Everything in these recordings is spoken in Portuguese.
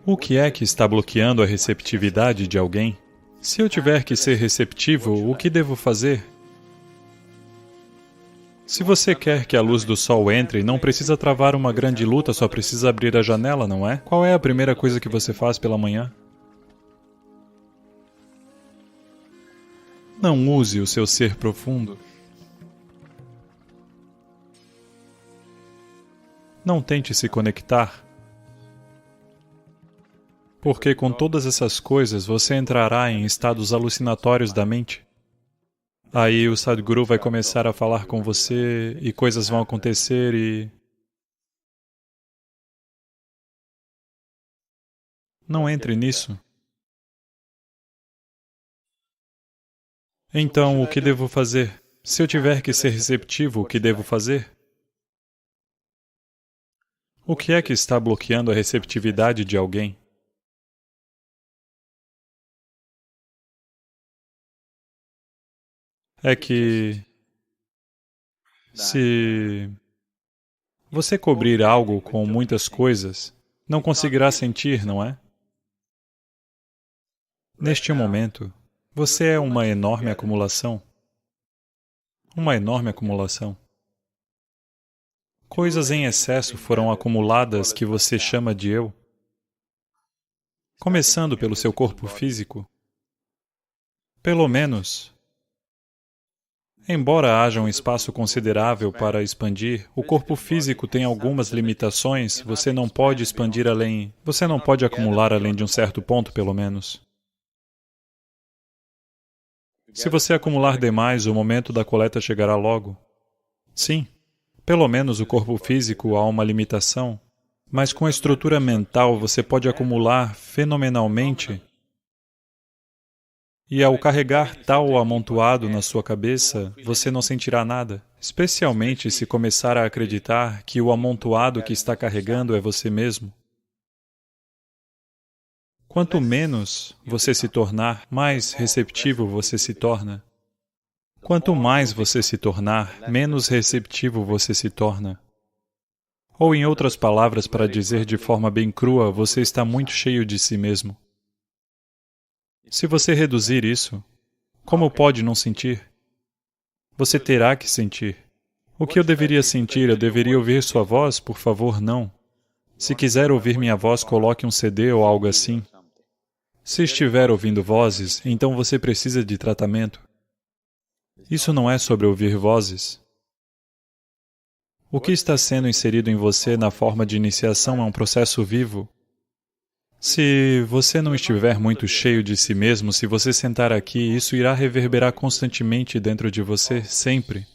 O que é que está bloqueando a receptividade de alguém? Se eu tiver que ser receptivo, o que devo fazer? Se você quer que a luz do sol entre, não precisa travar uma grande luta, só precisa abrir a janela, não é? Qual é a primeira coisa que você faz pela manhã? Não use o seu ser profundo. Não tente se conectar. Porque com todas essas coisas você entrará em estados alucinatórios da mente. Aí o Sadhguru vai começar a falar com você e coisas vão acontecer e... Não entre nisso. Então, o que devo fazer? Se eu tiver que ser receptivo, o que devo fazer? O que é que está bloqueando a receptividade de alguém? É que... se você cobrir algo com muitas coisas, não conseguirá sentir, não é? Neste momento, você é uma enorme acumulação. Uma enorme acumulação. Coisas em excesso foram acumuladas que você chama de eu. Começando pelo seu corpo físico. Pelo menos, embora haja um espaço considerável para expandir, o corpo físico tem algumas limitações, você não pode expandir além, você não pode acumular além de um certo ponto, pelo menos. Se você acumular demais, o momento da coleta chegará logo. Sim, pelo menos o corpo físico há uma limitação, mas com a estrutura mental você pode acumular fenomenalmente. E ao carregar tal amontoado na sua cabeça, você não sentirá nada, especialmente se começar a acreditar que o amontoado que está carregando é você mesmo. Quanto menos você se tornar, mais receptivo você se torna. Quanto mais você se tornar, menos receptivo você se torna. Ou, em outras palavras, para dizer de forma bem crua, você está muito cheio de si mesmo. Se você reduzir isso, como pode não sentir? Você terá que sentir. O que eu deveria sentir? Eu deveria ouvir sua voz? Por favor, não. Se quiser ouvir minha voz, coloque um CD ou algo assim. Se estiver ouvindo vozes, então você precisa de tratamento. Isso não é sobre ouvir vozes. O que está sendo inserido em você na forma de iniciação é um processo vivo. Se você não estiver muito cheio de si mesmo, se você sentar aqui, isso irá reverberar constantemente dentro de você, sempre.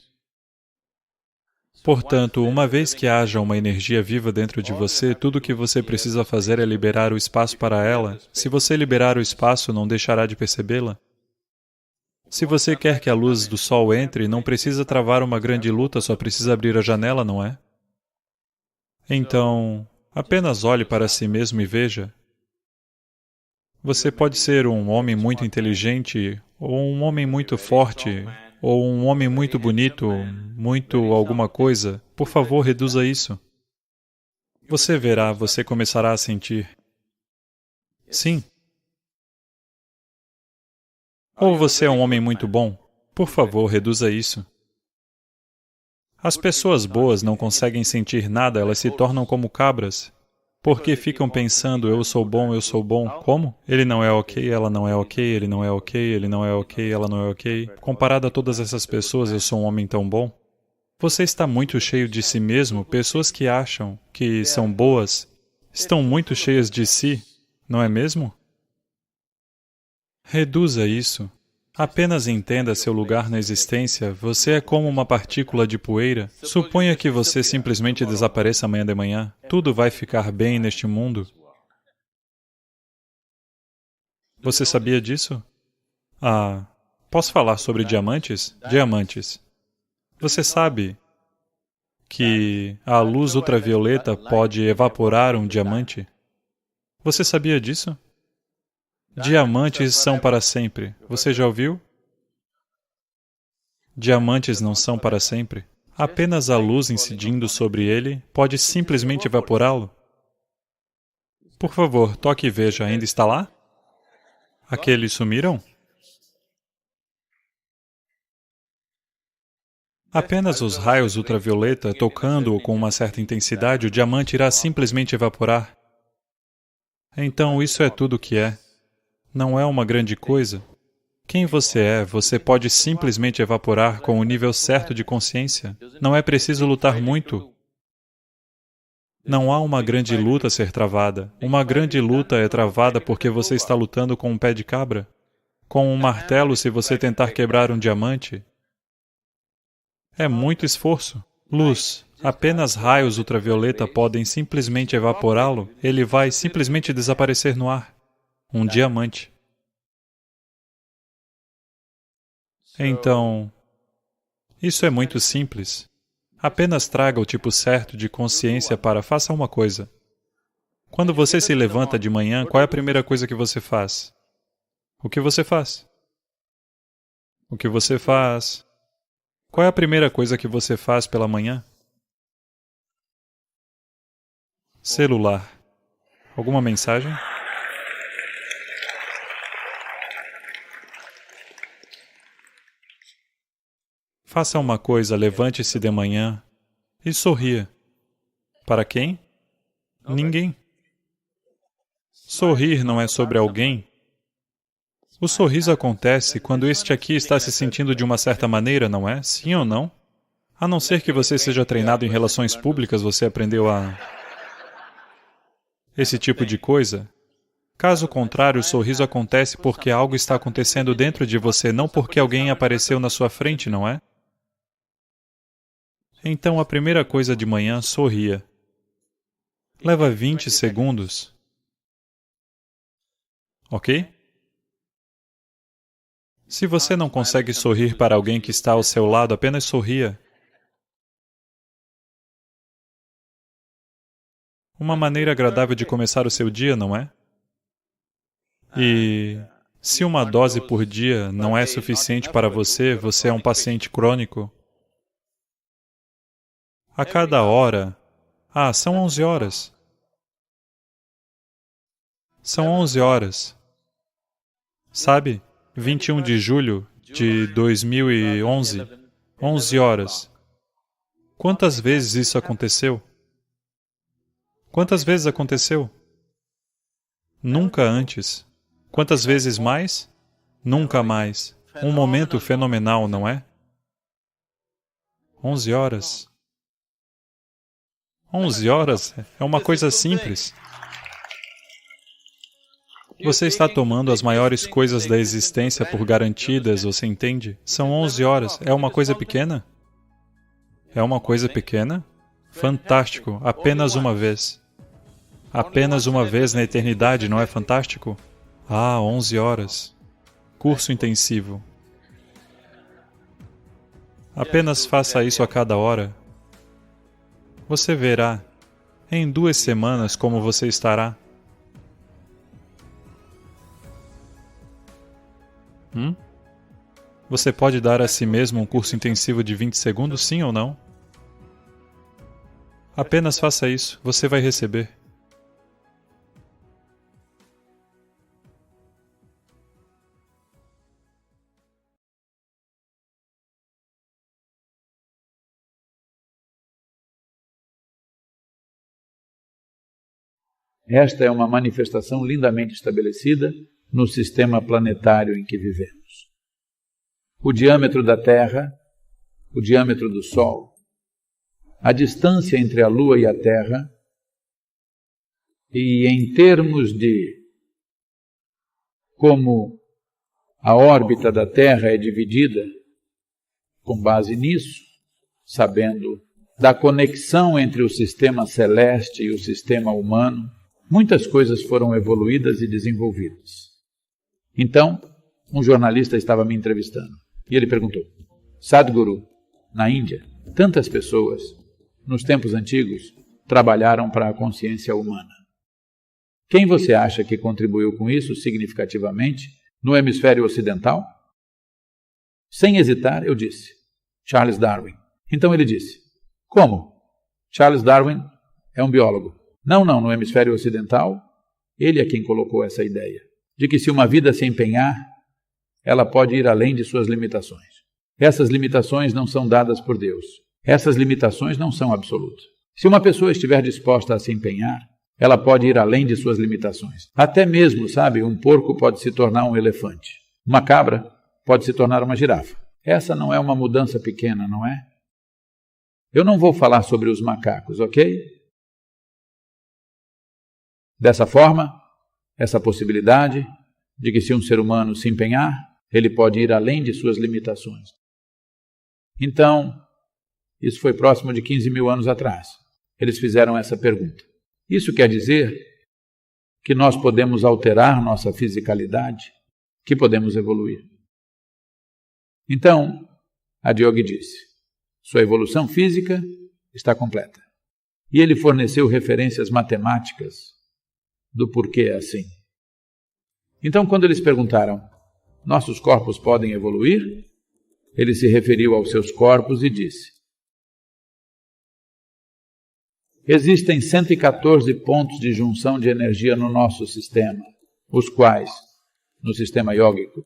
Portanto, uma vez que haja uma energia viva dentro de você, tudo o que você precisa fazer é liberar o espaço para ela. Se você liberar o espaço, não deixará de percebê-la. Se você quer que a luz do sol entre, não precisa travar uma grande luta, só precisa abrir a janela, não é? Então, apenas olhe para si mesmo e veja. Você pode ser um homem muito inteligente, ou um homem muito forte, ou um homem muito bonito, muito alguma coisa. Por favor, reduza isso. Você verá, você começará a sentir. Sim. Ou você é um homem muito bom. Por favor, reduza isso. As pessoas boas não conseguem sentir nada, elas se tornam como cabras. Porque ficam pensando, eu sou bom, eu sou bom. Como? Ele não é ok, ela não é ok, ele não é ok, ele não é ok, ela não é ok. Comparado a todas essas pessoas, eu sou um homem tão bom. Você está muito cheio de si mesmo. Pessoas que acham que são boas estão muito cheias de si, não é mesmo? Reduza isso. Apenas entenda seu lugar na existência. Você é como uma partícula de poeira. Suponha que você simplesmente desapareça amanhã de manhã. Tudo vai ficar bem neste mundo. Você sabia disso? Posso falar sobre diamantes? Diamantes. Você sabe que a luz ultravioleta pode evaporar um diamante? Você sabia disso? Diamantes são para sempre. Você já ouviu? Diamantes não são para sempre. Apenas a luz incidindo sobre ele pode simplesmente evaporá-lo. Por favor, toque e veja, ainda está lá? Aqueles sumiram? Apenas os raios ultravioleta tocando-o com uma certa intensidade, o diamante irá simplesmente evaporar. Então, isso é tudo o que é. Não é uma grande coisa. Quem você é, você pode simplesmente evaporar com o nível certo de consciência. Não é preciso lutar muito. Não há uma grande luta a ser travada. Uma grande luta é travada porque você está lutando com um pé de cabra. Com um martelo, se você tentar quebrar um diamante. É muito esforço. Luz. Apenas raios ultravioleta podem simplesmente evaporá-lo. Ele vai simplesmente desaparecer no ar. Um diamante. Então, isso é muito simples. Apenas traga o tipo certo de consciência para faça uma coisa. Quando você se levanta de manhã, qual é a primeira coisa que você faz? O que você faz? O que você faz? Qual é a primeira coisa que você faz pela manhã? Celular. Alguma mensagem? Faça uma coisa, levante-se de manhã e sorria. Para quem? Ninguém. Sorrir não é sobre alguém. O sorriso acontece quando este aqui está se sentindo de uma certa maneira, não é? Sim ou não? A não ser que você seja treinado em relações públicas, você aprendeu a... esse tipo de coisa. Caso contrário, o sorriso acontece porque algo está acontecendo dentro de você, não porque alguém apareceu na sua frente, não é? Então, a primeira coisa de manhã, sorria. Leva 20 segundos. Ok? Se você não consegue sorrir para alguém que está ao seu lado, apenas sorria. Uma maneira agradável de começar o seu dia, não é? E se uma dose por dia não é suficiente para você, você é um paciente crônico. A cada hora... são 11 horas. São 11 horas. Sabe? 21 de julho de 2011. 11 horas. Quantas vezes isso aconteceu? Quantas vezes aconteceu? Nunca antes. Quantas vezes mais? Nunca mais. Um momento fenomenal, não é? 11 horas. 11 horas é uma coisa simples. Você está tomando as maiores coisas da existência por garantidas, você entende? São 11 horas. É uma coisa pequena? É uma coisa pequena? Fantástico. Apenas uma vez. Apenas uma vez na eternidade, não é fantástico? 11 horas. Curso intensivo. Apenas faça isso a cada hora. Você verá, em 2 semanas, como você estará. Você pode dar a si mesmo um curso intensivo de 20 segundos, sim ou não? Apenas faça isso, você vai receber. Esta é uma manifestação lindamente estabelecida no sistema planetário em que vivemos. O diâmetro da Terra, o diâmetro do Sol, a distância entre a Lua e a Terra, e em termos de como a órbita da Terra é dividida, com base nisso, sabendo da conexão entre o sistema celeste e o sistema humano, muitas coisas foram evoluídas e desenvolvidas. Então, um jornalista estava me entrevistando e ele perguntou: Sadhguru, na Índia, tantas pessoas, nos tempos antigos, trabalharam para a consciência humana. Quem você acha que contribuiu com isso significativamente no hemisfério ocidental? Sem hesitar, eu disse: Charles Darwin. Então ele disse: Como? Charles Darwin é um biólogo. Não, no hemisfério ocidental, Ele é quem colocou essa ideia, de que se uma vida se empenhar, ela pode ir além de suas limitações. Essas limitações não são dadas por Deus. Essas limitações não são absolutas. Se uma pessoa estiver disposta a se empenhar, ela pode ir além de suas limitações. Até mesmo, sabe, um porco pode se tornar um elefante. Uma cabra pode se tornar uma girafa. Essa não é uma mudança pequena, não é? Eu não vou falar sobre os macacos, ok? Dessa forma, essa possibilidade de que se um ser humano se empenhar, ele pode ir além de suas limitações. Então, isso foi próximo de 15 mil anos atrás. Eles fizeram essa pergunta. Isso quer dizer que nós podemos alterar nossa fisicalidade, que podemos evoluir. Então, Adiyogi disse, sua evolução física está completa. E ele forneceu referências matemáticas do porquê é assim. Então, quando eles perguntaram, nossos corpos podem evoluir? Ele se referiu aos seus corpos e disse, existem 114 pontos de junção de energia no nosso sistema, os quais, no sistema yógico,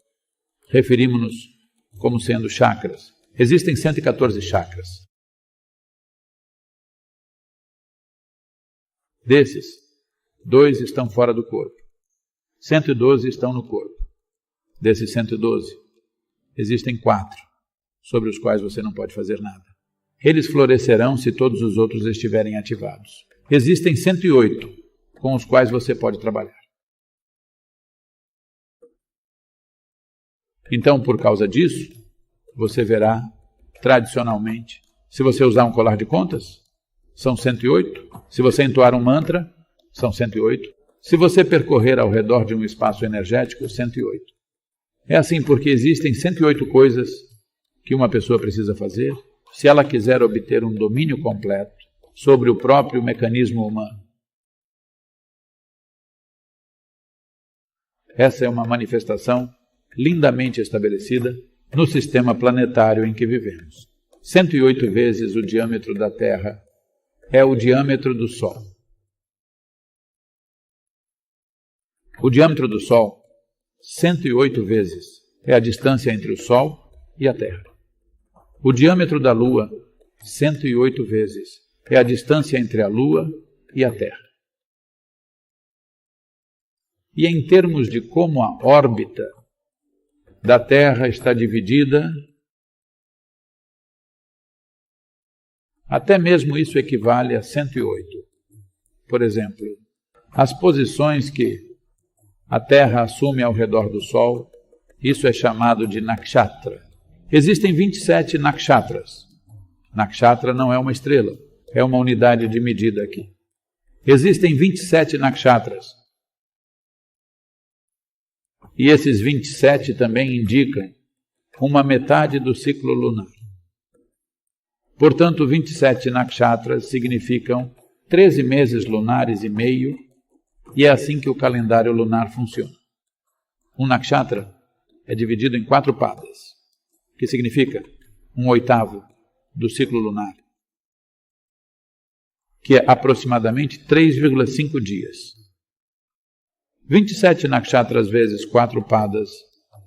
referimos-nos como sendo chakras. Existem 114 chakras. Desses, 2 estão fora do corpo. 112 estão no corpo. Desses 112, existem 4, sobre os quais você não pode fazer nada. Eles florescerão se todos os outros estiverem ativados. Existem 108, com os quais você pode trabalhar. Então, por causa disso, você verá, tradicionalmente, se você usar um colar de contas, são 108. Se você entoar um mantra, são 108. Se você percorrer ao redor de um espaço energético, 108. É assim porque existem 108 coisas que uma pessoa precisa fazer se ela quiser obter um domínio completo sobre o próprio mecanismo humano. Essa é uma manifestação lindamente estabelecida no sistema planetário em que vivemos. 108 vezes o diâmetro da Terra é o diâmetro do Sol. O diâmetro do Sol, 108 vezes, é a distância entre o Sol e a Terra. O diâmetro da Lua, 108 vezes, é a distância entre a Lua e a Terra. E em termos de como a órbita da Terra está dividida, até mesmo isso equivale a 108. Por exemplo, as posições que a Terra assume ao redor do Sol, isso é chamado de nakshatra. Existem 27 nakshatras. Nakshatra não é uma estrela, é uma unidade de medida aqui. Existem 27 nakshatras. E esses 27 também indicam uma metade do ciclo lunar. Portanto, 27 nakshatras significam 13 meses lunares e meio, e é assim que o calendário lunar funciona. Um nakshatra é dividido em 4 padas, que significa 1/8 do ciclo lunar, que é aproximadamente 3,5 dias. 27 nakshatras vezes 4 padas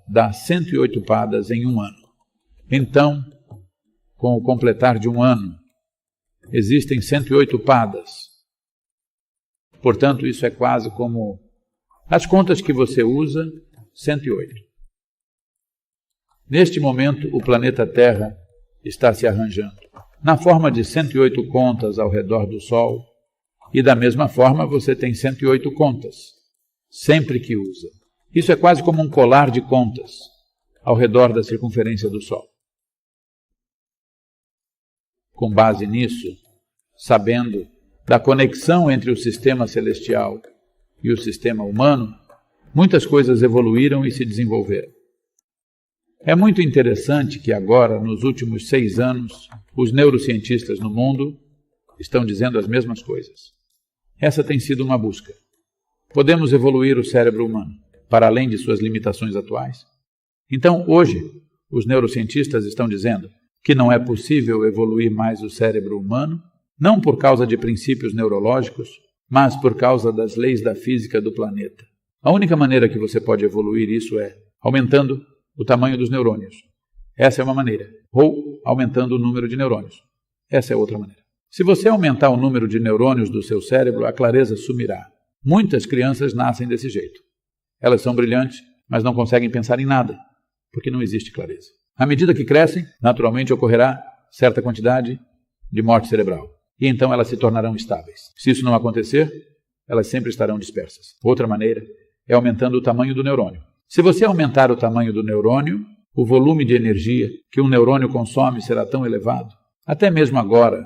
dá 108 padas em um ano. Então, com o completar de um ano, existem 108 padas. Portanto, isso é quase como as contas que você usa, 108. Neste momento, o planeta Terra está se arranjando na forma de 108 contas ao redor do Sol, e da mesma forma você tem 108 contas, sempre que usa. Isso é quase como um colar de contas ao redor da circunferência do Sol. Com base nisso, sabendo da conexão entre o sistema celestial e o sistema humano, muitas coisas evoluíram e se desenvolveram. É muito interessante que agora, nos últimos 6 anos, os neurocientistas no mundo estão dizendo as mesmas coisas. Essa tem sido uma busca. Podemos evoluir o cérebro humano para além de suas limitações atuais? Então, hoje, os neurocientistas estão dizendo que não é possível evoluir mais o cérebro humano, não por causa de princípios neurológicos, mas por causa das leis da física do planeta. A única maneira que você pode evoluir isso é aumentando o tamanho dos neurônios. Essa é uma maneira. Ou aumentando o número de neurônios. Essa é outra maneira. Se você aumentar o número de neurônios do seu cérebro, a clareza sumirá. Muitas crianças nascem desse jeito. Elas são brilhantes, mas não conseguem pensar em nada, porque não existe clareza. À medida que crescem, naturalmente ocorrerá certa quantidade de morte cerebral. E então elas se tornarão estáveis. Se isso não acontecer, elas sempre estarão dispersas. Outra maneira é aumentando o tamanho do neurônio. Se você aumentar o tamanho do neurônio, o volume de energia que um neurônio consome será tão elevado. Até mesmo agora,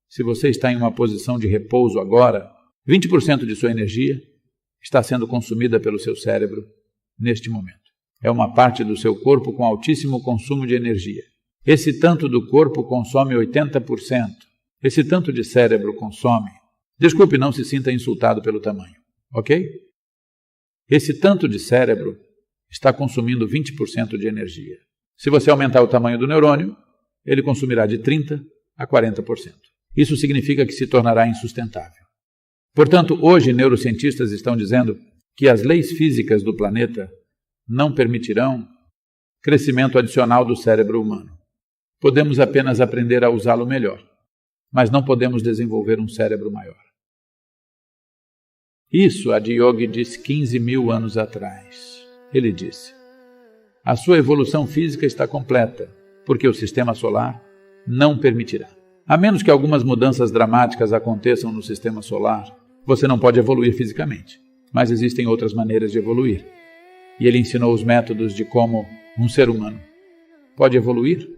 se você está em uma posição de repouso agora, 20% de sua energia está sendo consumida pelo seu cérebro neste momento. É uma parte do seu corpo com altíssimo consumo de energia. Esse tanto do corpo consome 80%. Esse tanto de cérebro consome. Desculpe, não se sinta insultado pelo tamanho, ok? Esse tanto de cérebro está consumindo 20% de energia. Se você aumentar o tamanho do neurônio, ele consumirá de 30% a 40%. Isso significa que se tornará insustentável. Portanto, hoje neurocientistas estão dizendo que as leis físicas do planeta não permitirão crescimento adicional do cérebro humano. Podemos apenas aprender a usá-lo melhor, mas não podemos desenvolver um cérebro maior. Isso Adiyogi disse 15 mil anos atrás. Ele disse: a sua evolução física está completa, porque o sistema solar não permitirá. A menos que algumas mudanças dramáticas aconteçam no sistema solar, você não pode evoluir fisicamente. Mas existem outras maneiras de evoluir. E ele ensinou os métodos de como um ser humano pode evoluir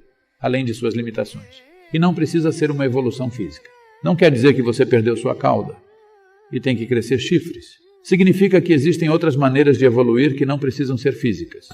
além de suas limitações. E não precisa ser uma evolução física. Não quer dizer que você perdeu sua cauda e tem que crescer chifres. Significa que existem outras maneiras de evoluir que não precisam ser físicas.